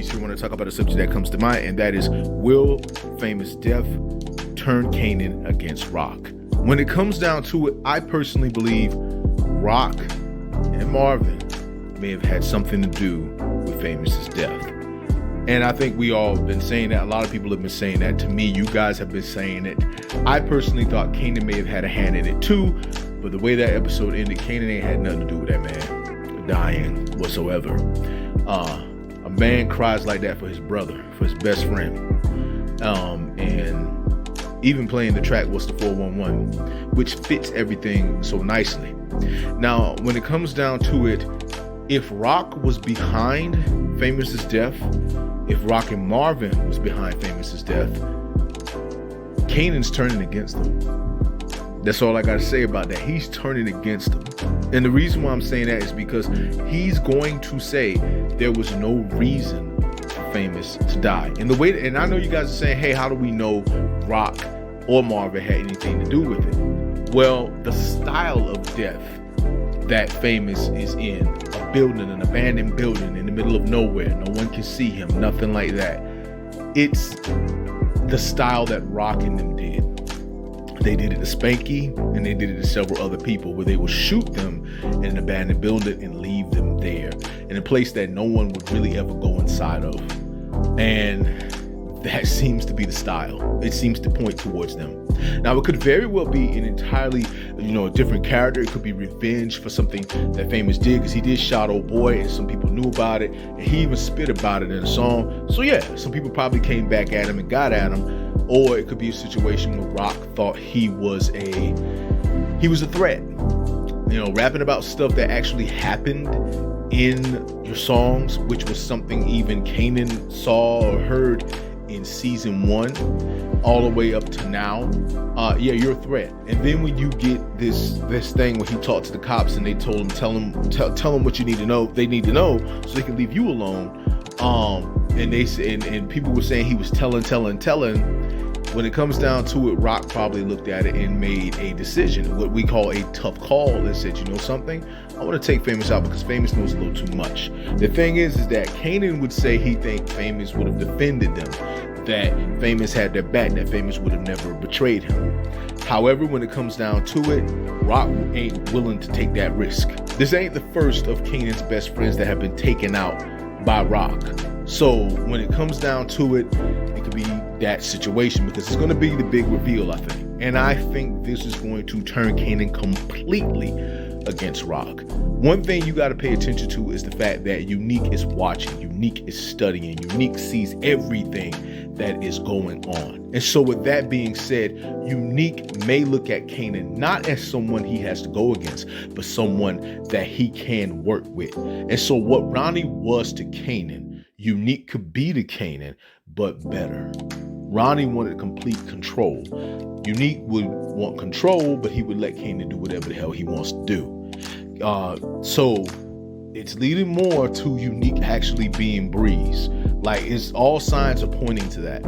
Beast here. I want to talk about a subject that comes to mind, and that is, will Famous Death turn Kanan against Rock? When it comes down to it, I personally believe Rock and Marvin may have had something to do with Famous's death. And I think we all have been saying that. A lot of people have been saying that to me. You guys have been saying it. I personally thought Kanan may have had a hand in it too, but the way that episode ended, Kanan ain't had nothing to do with that man dying whatsoever. A man cries like that for his brother, for his best friend. And even playing the track What's the 411, which fits everything so nicely. Now, when it comes down to it, if Rock was behind Famous's death, if Rock and Marvin was behind Famous's death, Kanan's turning against them. That's all I gotta say about that. He's turning against them. And the reason why I'm saying that is because he's going to say there was no reason for Famous to die. And the way, and I know you guys are saying, hey, how do we know Rock or Marvin had anything to do with it? Well, the style of death that Famous is in, a building, an abandoned building in the middle of nowhere, no one can see him, nothing like that. It's the style that Rock and them did. They did it to Spanky, and they did it to several other people, where they would shoot them in an abandoned building and leave them there in a place that no one would really ever go inside of. And that seems to be the style. It seems to point towards them. Now, it could very well be an entirely, a different character. It could be revenge for something that Famous did, because he did shot old boy, and some people knew about it, and he even spit about it in a song. So yeah, some people probably came back at him and got at him. Or it could be a situation where Rock thought he was a threat. Rapping about stuff that actually happened in your songs, which was something even Kanan saw or heard in season 1 all the way up to now. You're a threat. And then when you get this thing where he talked to the cops and they told him, tell him what you need to know, they need to know, so they can leave you alone. And they and people were saying he was telling. When it comes down to it, Rock probably looked at it and made a decision, what we call a tough call, and said, you know something, I want to take Famous out because Famous knows a little too much. The thing is that Kanan would say he think Famous would have defended them, that Famous had their back, that Famous would have never betrayed him. However, when it comes down to it, Rock ain't willing to take that risk. This ain't the first of Kanan's best friends that have been taken out by Rock. So when it comes down to it, it could be that situation, because it's going to be the big reveal, I think. And I think this is going to turn Kanan completely against Rock. One thing you got to pay attention to is the fact that Unique is watching, Unique is studying, Unique sees everything that is going on. And so with that being said, Unique may look at Kanan not as someone he has to go against, but someone that he can work with. And so what Ronnie was to Kanan, Unique could be to Kanan, but better. Ronnie wanted complete control. Unique would want control, but he would let Kanan do whatever the hell he wants to do. So it's leading more to Unique actually being Breeze. Like, it's all signs are pointing to that.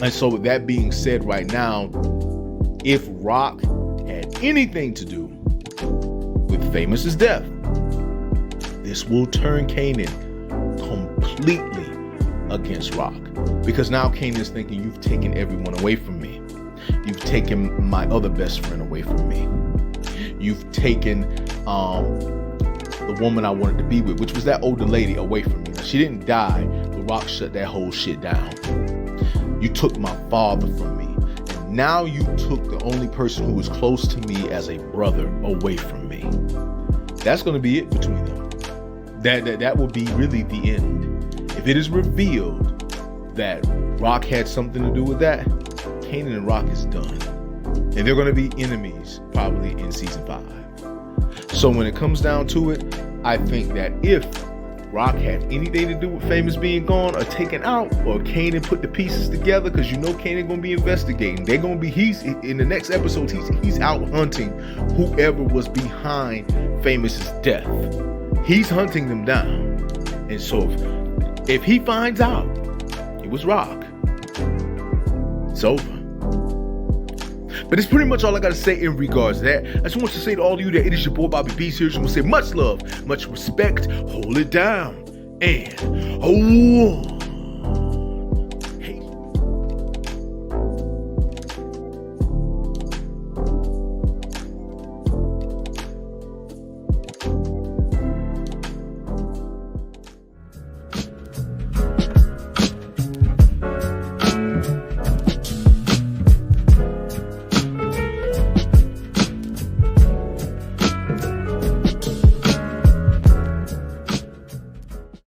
And so with that being said, right now, if Rock had anything to do with Famous's death, this will turn Kanan completely against Rock, because now Kanan's thinking, you've taken everyone away from me. You've taken my other best friend away from me. You've taken the woman I wanted to be with, which was that older lady, away from me. Now, she didn't die, but Rock shut that whole shit down. You took my father from me, and now you took the only person who was close to me as a brother away from me. That's going to be it between them. That will be really the end. If it is revealed that Rock had something to do with that, Kanan and Rock is done. And they're going to be enemies probably in season 5. So when it comes down to it, I think that if Rock had anything to do with Famous being gone or taken out, or Kanan put the pieces together, because Kanan going to be investigating. They're going to be, he's in the next episode, he's out hunting whoever was behind Famous's death. He's hunting them down. And so if he finds out it was Rock, it's over. But it's pretty much all I got to say in regards to that. I just want to say to all of you that it is your boy Bobby Beast here. I just want to say much love, much respect. Hold it down. and 1.